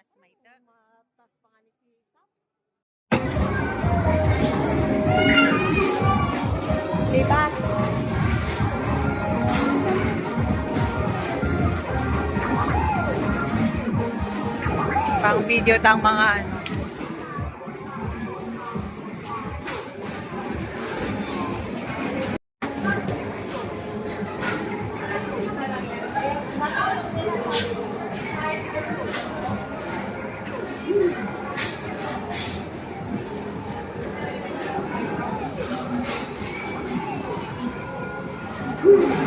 mas maita. Matas pa nga ni si Sam. Diba? Pang video tang mga ano.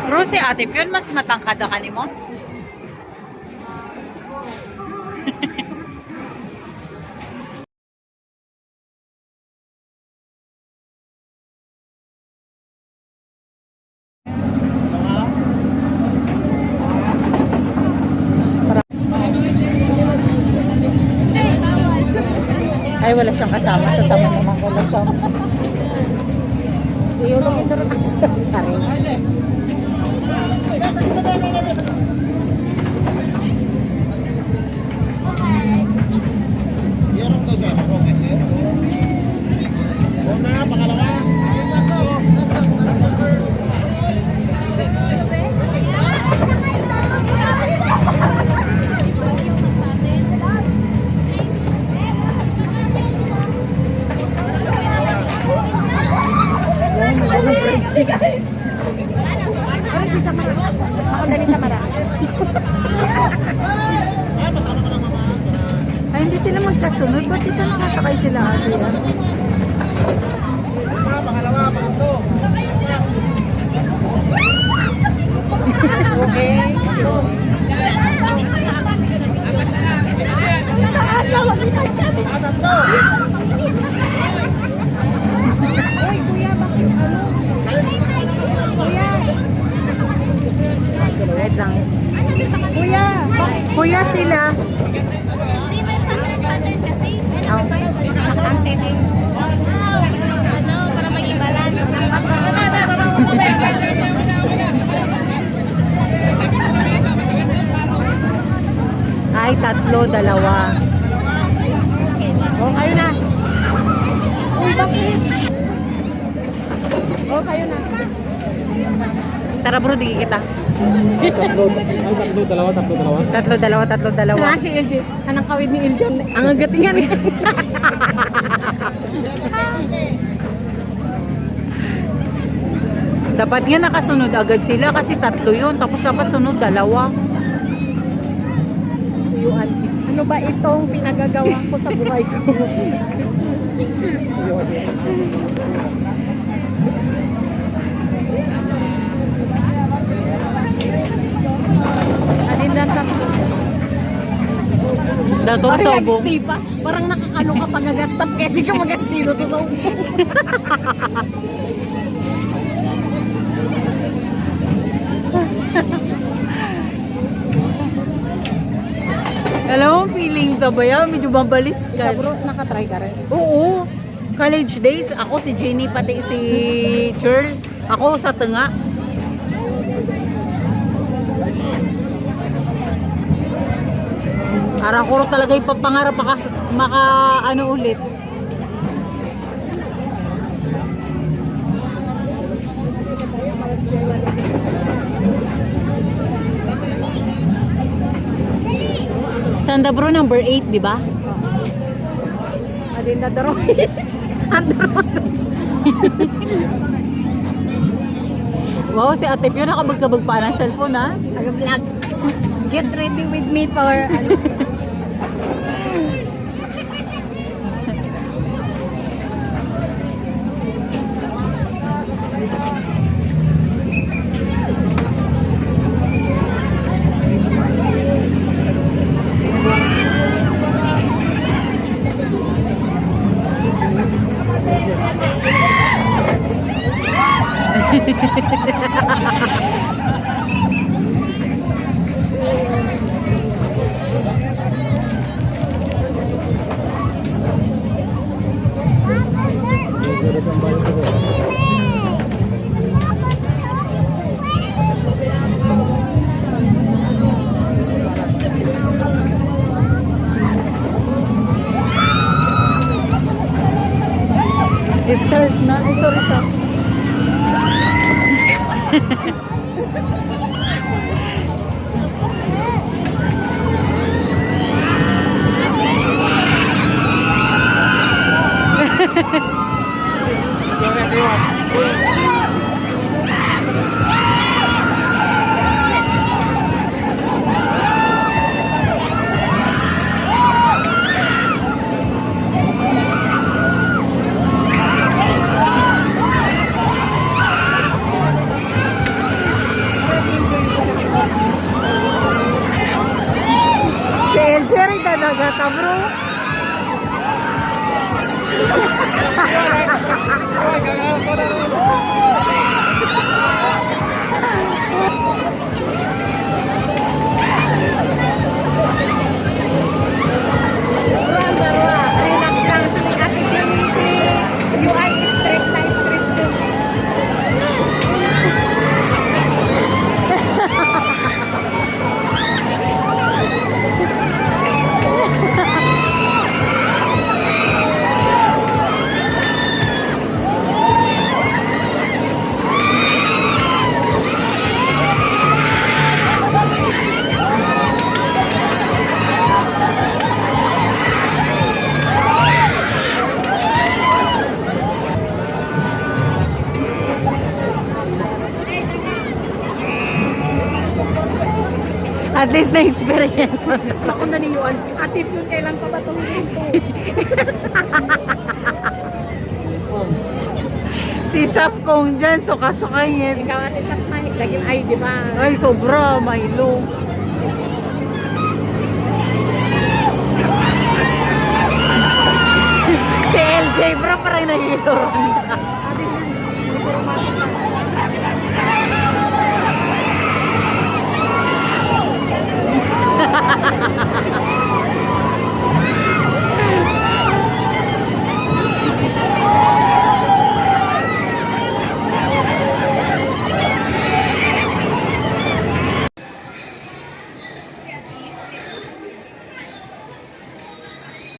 Rose, ate yun, mas matangkada ka ni mo? Ay, wala siyang kasama. Sasama naman ko lang sa... Iyulong ito rin ako. Charing. Ano si Samara? Makadali Samara. Ay, hindi sila magkasunod. Ba't ito nakasakay sila ate? Pangalawa, pangatlo. Okay. Tatlo. Uy, kuya, bakit ano? Kuya. Wait lang. Kuya. Bakit? Kuya sila. Para maging balance. Ay, tatlo, dalawa. Oh, kayo na. Uy, bakit? Oh, kayo na. Tara bro, di kita. Tatlo, dalawa. Tatlo, dalawa, tatlo, dalawa. Wala si LJ. Anong kawid ni LJ? Ang agatingan. Dapat nga nakasunod agad sila kasi tatlo yun. Tapos dapat sunod dalawa. Suyuan. Ano ba itong pinagagawa ko sa buhay ko? Alin na tatlo? Dator sa ubong. Nagstay pa. Parang nakakalo ka pag nag-stop kasi ka mag-stay to sa ubong. Alam mo, feeling ka ba yan? Medyo mabalis ka. Bro, nakatry ka rin. Oo. College days, ako si Jenny, pati si Churl. Ako sa tanga. Arakuro talaga yung papangarap maka ano ulit. Sanda bro, number 8, di ba? Alin na daro. Wow, si Ate Fio nakabagkabag pa ng cellphone, ha? Ano vlog? Get ready with me for Jerry dadagata, bro. Relax lang si Ate Jenny. You are straight na straight din. At least na-experience. Ako na niyuan. Ate Pion, kailan pa ba itong dito? Si Sap kong dyan, suka-sukay yan. Ikaw ate sa lagi ay, di ba? Ay, sobra, Milo. Si LJ, bro, parang nahihilo. Ate Pion, hindi ko romantic.